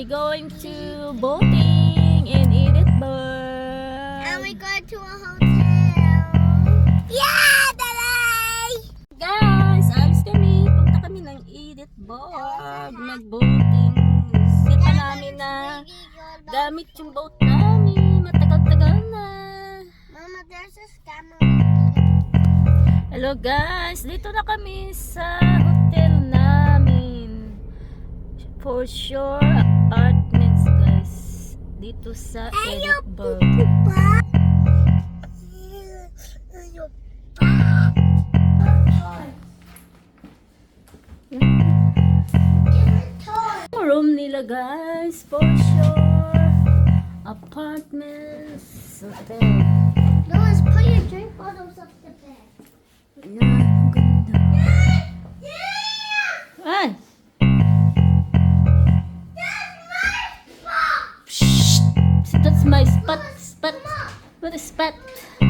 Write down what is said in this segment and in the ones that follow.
we're going to boating in Edithburgh. And we go to a hotel. Yeah, Daddy! Guys, alis kami. Punta kami ng Edithburgh. Mag-boating. Sita namin na gamit yung boat namin. Matagal-tagal na. Mama, there's a scammer. Hello guys, dito na kami sa hotel namin. For sure apartments guys. Dito sa Edithburgh. Room nila guys, for sure. Apartments, hotel. Louis, put your drink bottles up the bed. Ayan, ang ganda. Ay! Shh! That's my spot. Spot. What is spot? I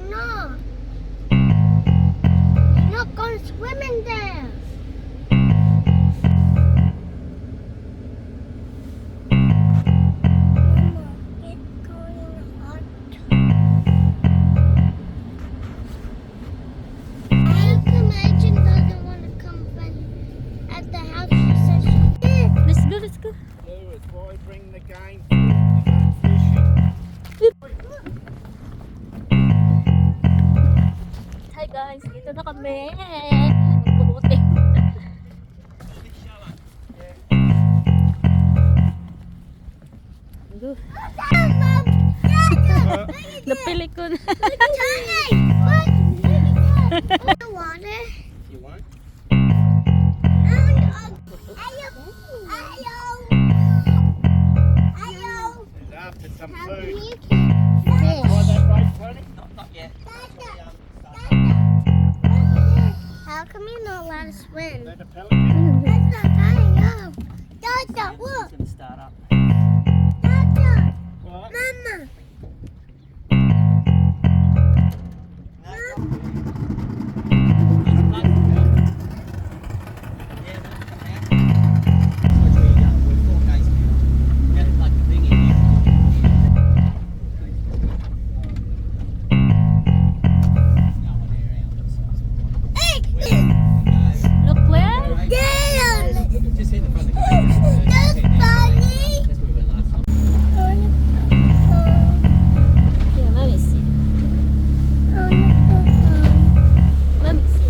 know. You're not going swimming there. Let's go. Lewis, why bring the game? You can't fish it. Hi guys, dito na kami. Magbubuting. Napili ko na. Water. You won't? It's after some food. Try that right, Tony? Not yet. How come you're not allowed to swim? Is that a pelican? That's not tying up. Dada, look. It's going to start up. Dada, What? Mama. Look where? Just hit the front of the That's funny. That's where we went last time. Yeah, let me see. Let me see.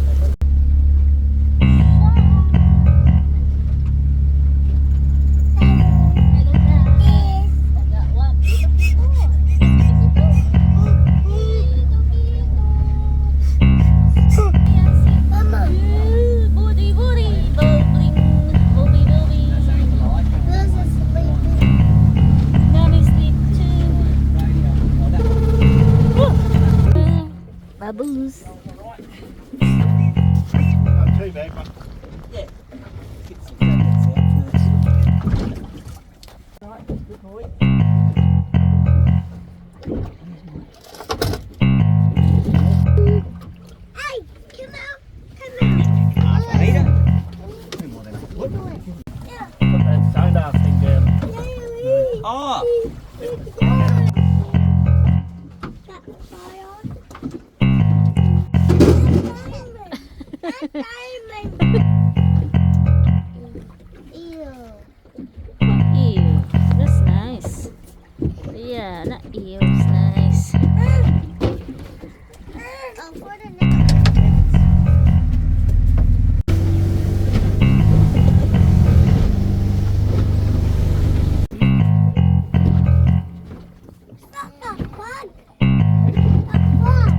Booty, booty, bubbling, booby, booby. This is sleeping. Mommy sleep too. Bubbles. Not too bad, but Yeah. Get some jackets out first. Right, good boy. Hey, come out. Come out. Peter, What? put that sonar thing down. Oh! That fire. That's diamond. Ew. Ew, that's nice. Yeah, not ew, it's nice. Oh, for the next. Stop that quad. That quad.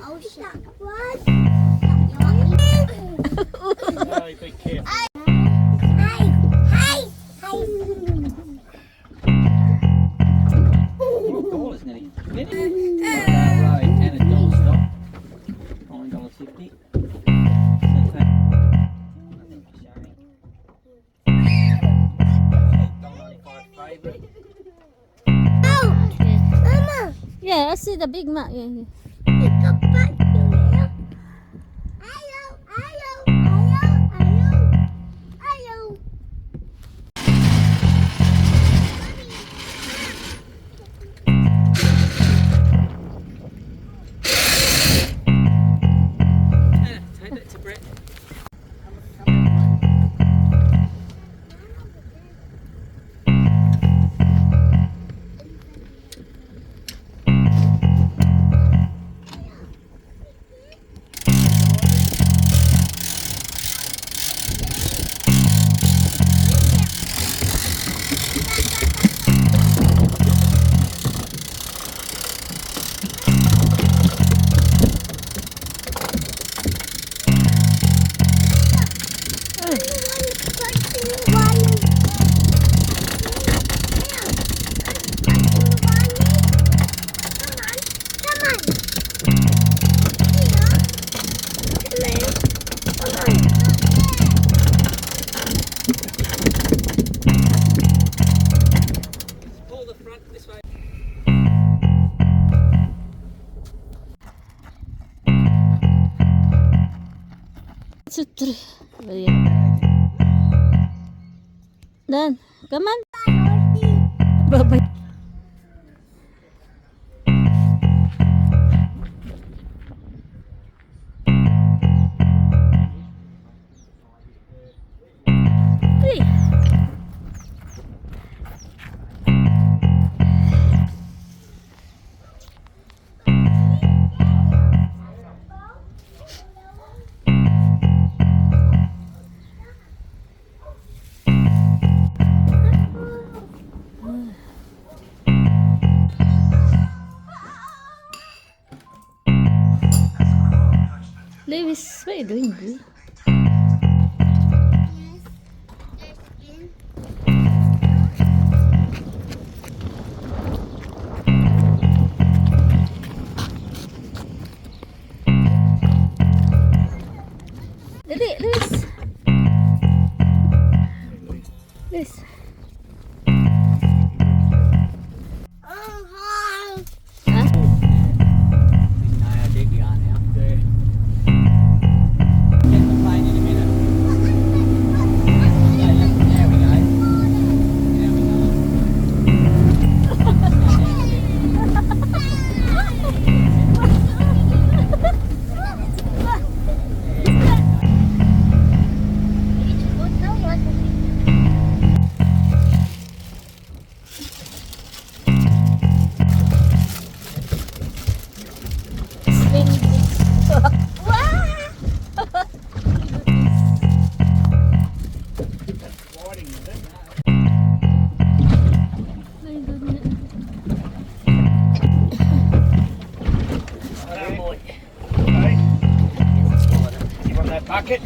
Ocean. What? Hey, be careful. Hey! Call us nearly finished. Road and a dollar stop. $9.50. Favourite. Mama, Yeah, I see the big map. Yeah, yeah. it's a back there. 2, 3. Dan, come on. Bye-bye. Hey. Lewis, what are you doing, bro? Dali, Lewis. Lewis. Ha? I dig you on now. Get the plane in a minute. There we go. There we Riding with it. My goodness. Oh boy. Okay. You want that bucket?